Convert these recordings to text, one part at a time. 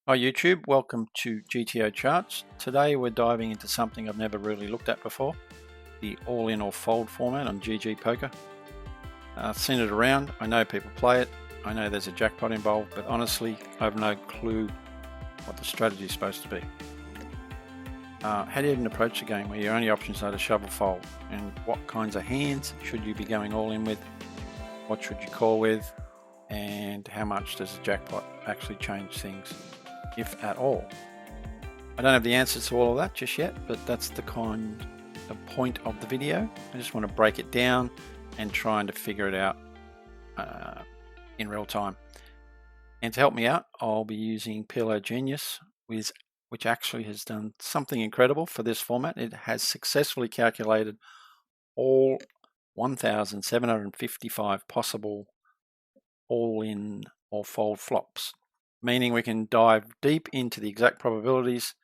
Hi YouTube, welcome to GTO Charts. Today we're diving into something I've never really looked at before, the all-in or fold format on GGPoker. I've seen it around, I know people play it, I know there's a jackpot involved, but honestly I have no clue what the strategy is supposed to be. How do you even approach the game where your only options are to shovel fold, and what kinds of hands should you be going all in with, what should you call with, and how much does the jackpot actually change things, if at all? I don't have the answers to all of that just yet, but that's the point of the video. I just want to break it down and trying to figure it out in real time. And to help me out, I'll be using PLO Genius, which actually has done something incredible for this format. It has successfully calculated all 1,755 possible all-in or fold flops, meaning we can dive deep into the exact probabilities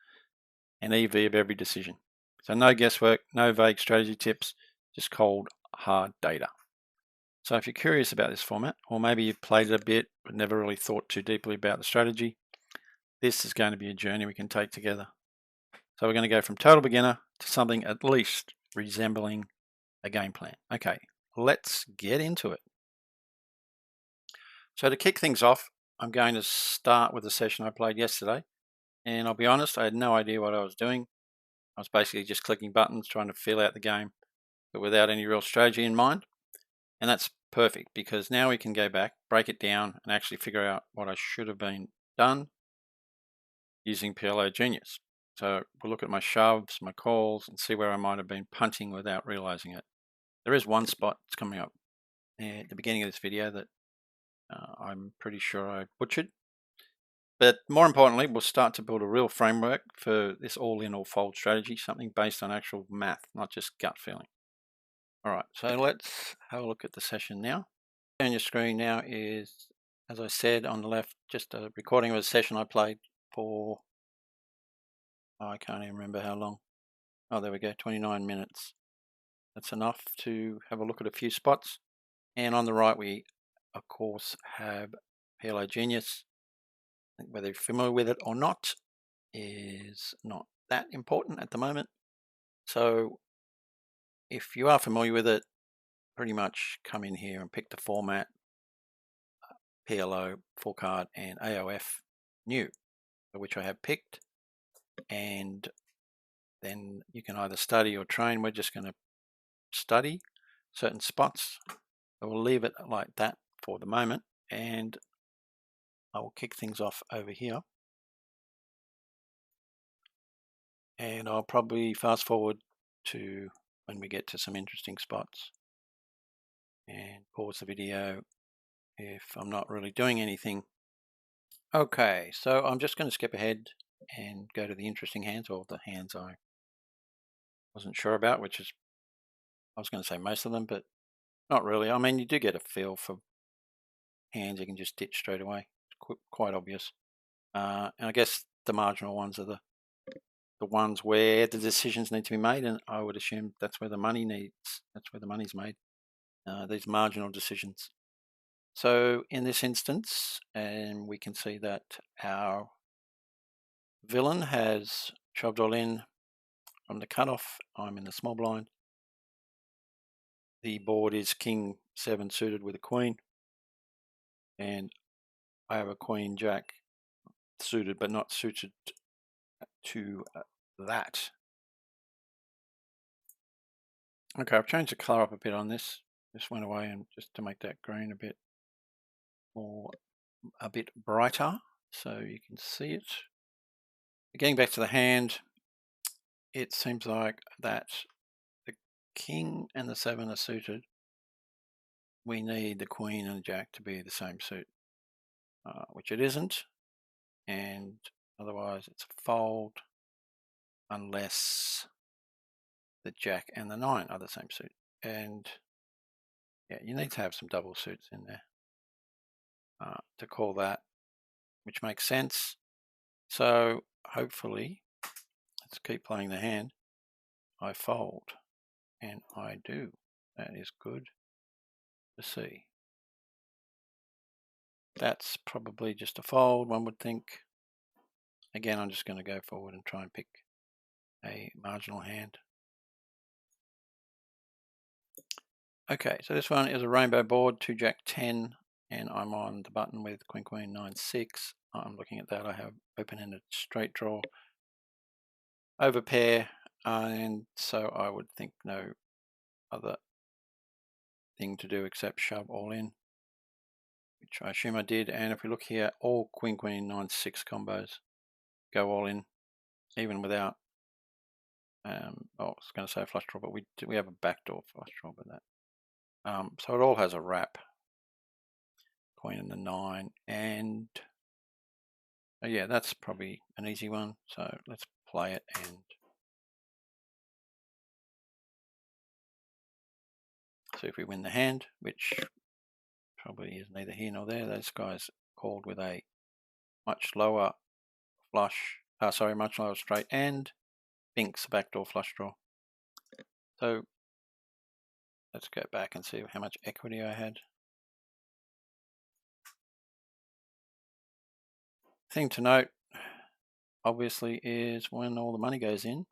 and EV of every decision. So no guesswork, no vague strategy tips, just cold, hard data. So if you're curious about this format, or maybe you've played it a bit but never really thought too deeply about the strategy, this is going to be a journey we can take together. So we're going to go from total beginner to something at least resembling a game plan. Okay, let's get into it. So to kick things off, I'm going to start with a session I played yesterday. And I'll be honest, I had no idea what I was doing. I was basically just clicking buttons, trying to feel out the game, but without any real strategy in mind. And that's perfect because now we can go back, break it down, and actually figure out what I should have been done using PLO Genius. So we'll look at my shoves, my calls, and see where I might have been punting without realizing it. There is one spot that's coming up at the beginning of this video that I'm pretty sure I butchered. But more importantly, we'll start to build a real framework for this all-in or fold strategy, something based on actual math, not just gut feeling. All right, so let's have a look at the session now. On your screen now is, as I said on the left, just a recording of a session I played for, I can't even remember how long. Oh, there we go, 29 minutes. That's enough to have a look at a few spots. And on the right, we, of course, have PLO Genius. Whether you're familiar with it or not is not that important at the moment. So if you are familiar with it, pretty much come in here and pick the format, PLO, full card, and AOF new, which I have picked. And then you can either study or train. We're just going to study certain spots. I will leave it like that for the moment, and I will kick things off over here. And I'll probably fast forward to when we get to some interesting spots and pause the video if I'm not really doing anything. Okay, so I'm just going to skip ahead and go to the interesting hands, or the hands I wasn't sure about, which is, I was going to say most of them, but not really. I mean, you do get a feel for hands you can just ditch straight away. It's quite obvious. And I guess the marginal ones are the ones where the decisions need to be made, and I would assume that's where the money's made, these marginal decisions. So in this instance, and we can see that our villain has shoved all in from the cutoff. I'm in the small blind. The board is King 7 suited with a Queen, and I have a Queen Jack suited but not suited to that. Okay, I've changed the color up a bit on this. Just went away and just to make that green a bit more, a bit brighter, so you can see it. Getting back to the hand, it seems like that the King and the 7 are suited. We need the Queen and the Jack to be the same suit, which it isn't, and otherwise it's a fold unless the Jack and the 9 are the same suit. And yeah, you need to have some double suits in there to call that, which makes sense. So hopefully, let's keep playing the hand. I fold, and I do. That is good to see. That's probably just a fold, one would think. Again, I'm just going to go forward and try and pick a marginal hand. Okay, so this one is a rainbow board, 2 Jack 10, and I'm on the button with Queen Queen 9 6. I'm looking at that. I have open-ended straight draw, over pair, and so I would think no other thing to do except shove all in, which I assume I did. And if we look here, all Queen Queen 9 6 combos go all in, even without. I was going to say a flush draw, but we have a backdoor flush draw with that. So it all has a wrap. Queen and the 9, and yeah, that's probably an easy one. So let's play it and see if we win the hand, which probably is neither here nor there. Those guys called with a much lower flush, much lower straight, and binks backdoor flush draw. So let's go back and see how much equity I had. Thing to note, obviously, is when all the money goes in,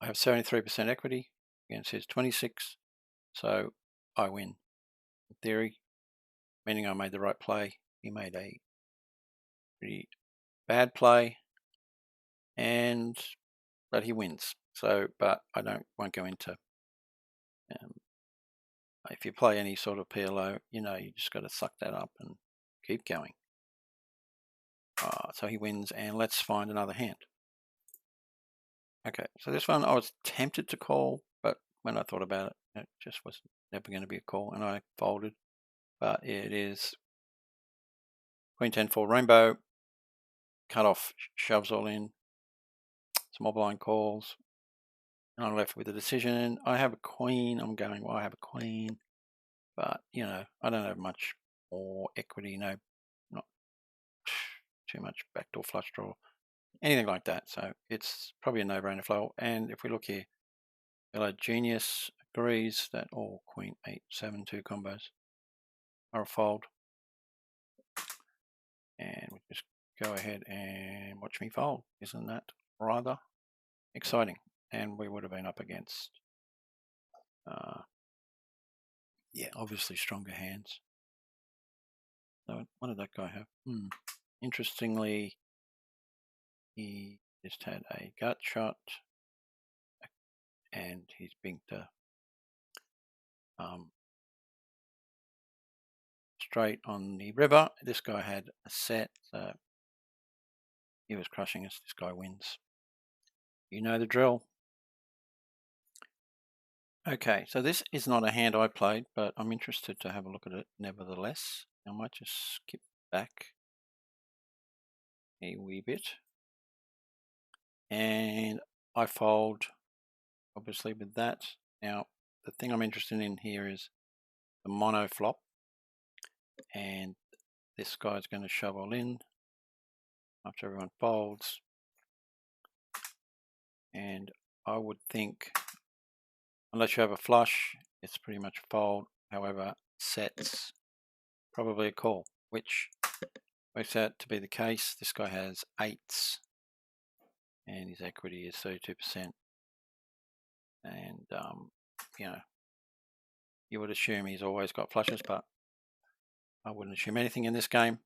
I have 73% equity against his 26, so I win. In theory, meaning I made the right play. He made a pretty bad play, but he wins. So, but I won't go into. If you play any sort of PLO, you just got to suck that up and keep going. So he wins, and let's find another hand. Okay, so this one I was tempted to call, but when I thought about it, it just was never going to be a call, and I folded. But it is Queen 10-4 rainbow, cut off, shoves all in, small blind calls, and I'm left with a decision. I have a queen. I'm going, well, I have a queen, but I don't have much more equity. No, not too much backdoor flush draw, anything like that. So it's probably a no-brainer flow. And if we look here, PLO Genius agrees that all Queen 8-7-2 combos are a fold. And we just go ahead and watch me fold. Isn't that rather exciting? And we would have been up against, obviously stronger hands. So what did that guy have? Interestingly, he just had a gut shot, and he's binked a straight on the river. This guy had a set, so he was crushing us. This guy wins. You know the drill. Okay, so this is not a hand I played, but I'm interested to have a look at it nevertheless. I might just skip back a wee bit. And I fold, obviously, with that. Now, the thing I'm interested in here is the mono flop. And this guy's going to shove all in after everyone folds. And I would think, unless you have a flush, it's pretty much a fold. However, sets probably a call, which works out to be the case. This guy has 8s, and his equity is 32%. And you would assume he's always got flushes, but I wouldn't assume anything in this game.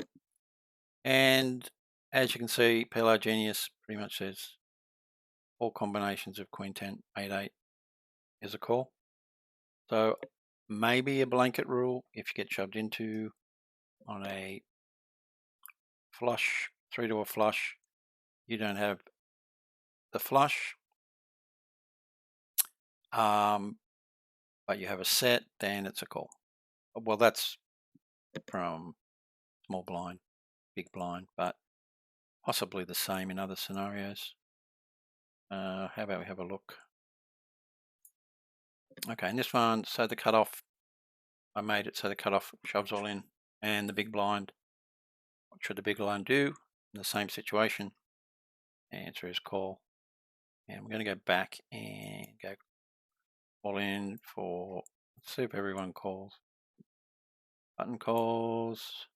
And as you can see, PLO Genius pretty much says all combinations of Queen 10, 8-8 is a call. So maybe a blanket rule if you get shoved into on a flush, 3 to a flush, you don't have the flush, but you have a set, then it's a call. Well, that's from small blind, big blind, but possibly the same in other scenarios. How about we have a look? Okay, in this one, so the cutoff, I made it so the cutoff shoves all in, and the big blind, what should the big blind do in the same situation? The answer is call. And we're going to go back and go all in for, let's see if everyone calls. Button calls.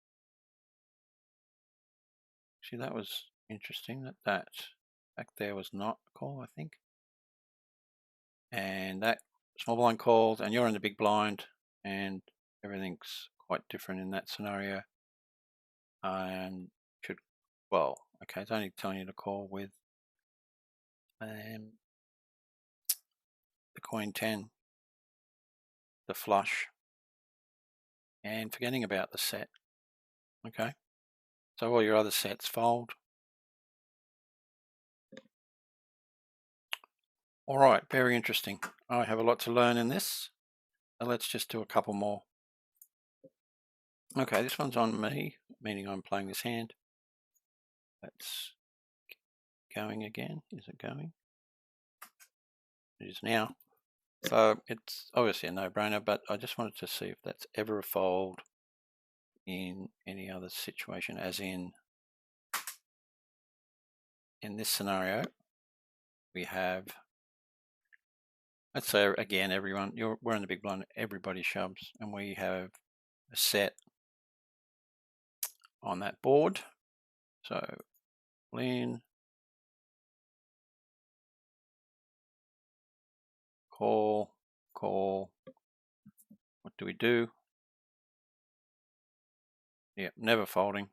See, that was interesting that back there was not a call, I think. And that small blind called, and you're in the big blind, and everything's quite different in that scenario. And well, okay, it's only telling you to call with the Queen 10, the flush, and forgetting about the set. Okay, so all your other sets fold. All right, very interesting. I have a lot to learn in this. So let's just do a couple more. Okay, this one's on me, meaning I'm playing this hand. That's going again. Is it going? It is now. So it's obviously a no-brainer, but I just wanted to see if that's ever a fold in any other situation, as in this scenario, we have, let's say again, everyone, we're in the big blind, everybody shoves, and we have a set on that board. So lean, call, call. What do we do? Yeah, never folding.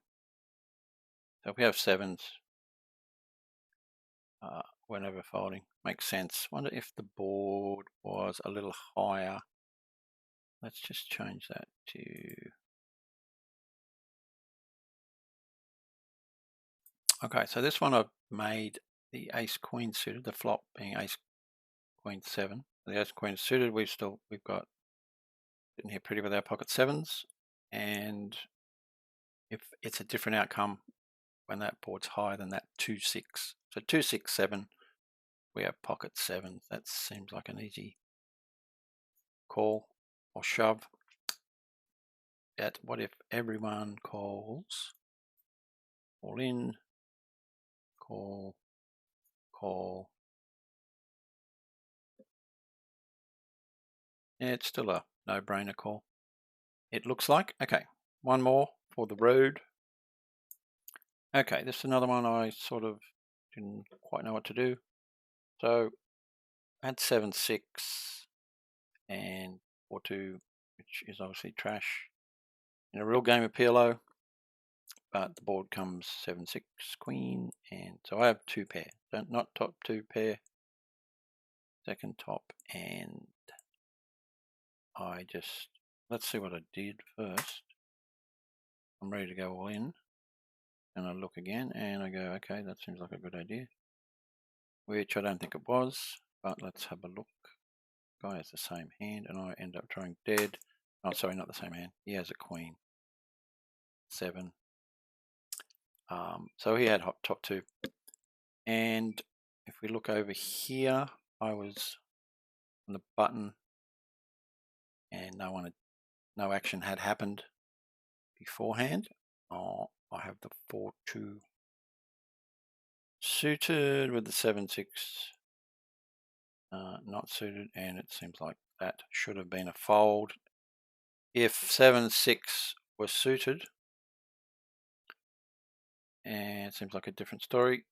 So if we have sevens, we're never folding. Makes sense. Wonder if the board was a little higher. Let's just change that to, okay, so this one I've made the ace queen suited, the flop being ace queen 7. The ace queen suited, we've got sitting here pretty with our pocket sevens, and if it's a different outcome when that board's higher than that 2-6. So 2-6-7, we have pocket sevens. That seems like an easy call or shove. But what if everyone calls? All in, call, call. Yeah, it's still a no-brainer call, it looks like. Okay, one more for the road. Okay, this is another one I sort of didn't quite know what to do. So I had 7-6 and 4-2, which is obviously trash in a real game of PLO, but the board comes 7-6 queen, and so I have 2 pair, not top 2 pair, second top, and I just, let's see what I did first. I'm ready to go all in, and I look again and I go, okay, that seems like a good idea, which I don't think it was, but let's have a look. Guy has the same hand, and I end up throwing dead. Oh, sorry, not the same hand. He has a queen 7. So he had top 2. And if we look over here, I was on the button, and no action had happened beforehand. Oh, I have the 4-2 suited with the 7-6 not suited, and it seems like that should have been a fold. If 7-6 was suited, and it seems like a different story,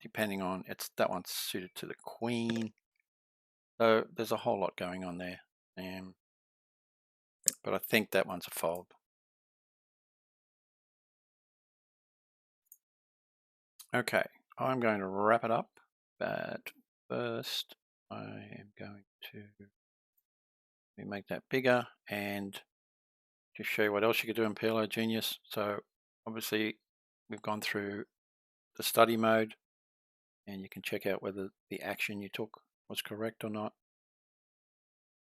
depending on, that one's suited to the queen. So there's a whole lot going on there, but I think that one's a fold. Okay, I'm going to wrap it up, but first I am going to make that bigger and just show you what else you could do in PLO Genius. So obviously we've gone through the study mode, and you can check out whether the action you took was correct or not.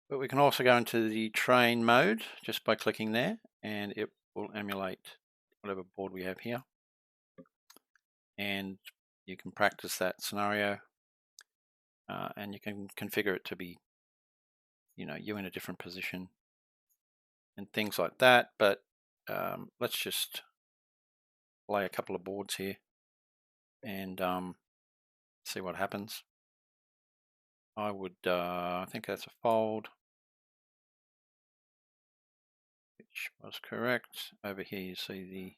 But we can also go into the train mode just by clicking there, and it will emulate whatever board we have here. And you can practice that scenario, and you can configure it to be, you in a different position and things like that. But let's just play a couple of boards here and see what happens. I would, I think that's a fold, which was correct. Over here you see the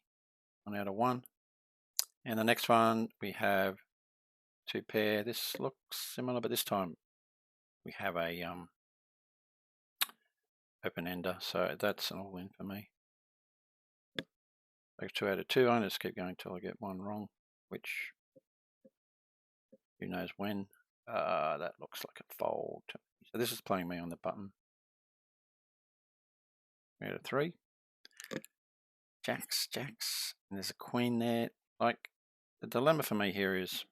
1 out of 1. And the next one we have 2 pair. This looks similar, but this time we have a open ender, so that's an all in for me. Like 2 out of 2. I just keep going till I get one wrong, which who knows when. That looks like a fold. So this is playing me on the button. 3 out of 3. Jacks, and there's a queen there. Like, the dilemma for me here is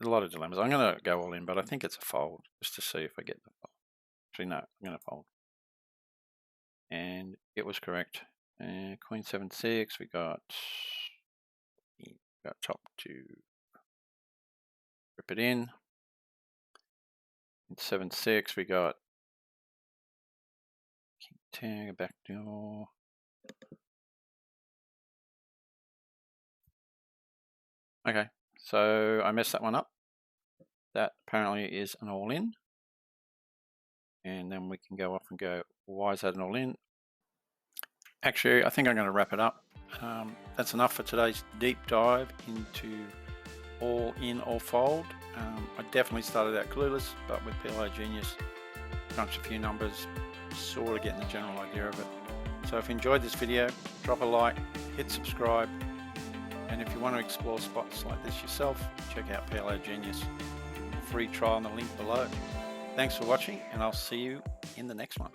a lot of dilemmas. I'm going to go all in, but I think it's a fold just to see if I get the fold. Actually, no, I'm going to fold. And it was correct. And queen 7-6. We got top to rip it in. And 7-6. We got king 10, back door. Okay, so I messed that one up. That apparently is an all-in. And then we can go off and go, why is that an all-in? Actually, I think I'm going to wrap it up. That's enough for today's deep dive into all in or fold. I definitely started out clueless, but with PLO Genius, crunched a few numbers, sort of getting the general idea of it. So if you enjoyed this video, drop a like, hit subscribe, and if you want to explore spots like this yourself, check out PLO Genius. Free trial in the link below. Thanks for watching, and I'll see you in the next one.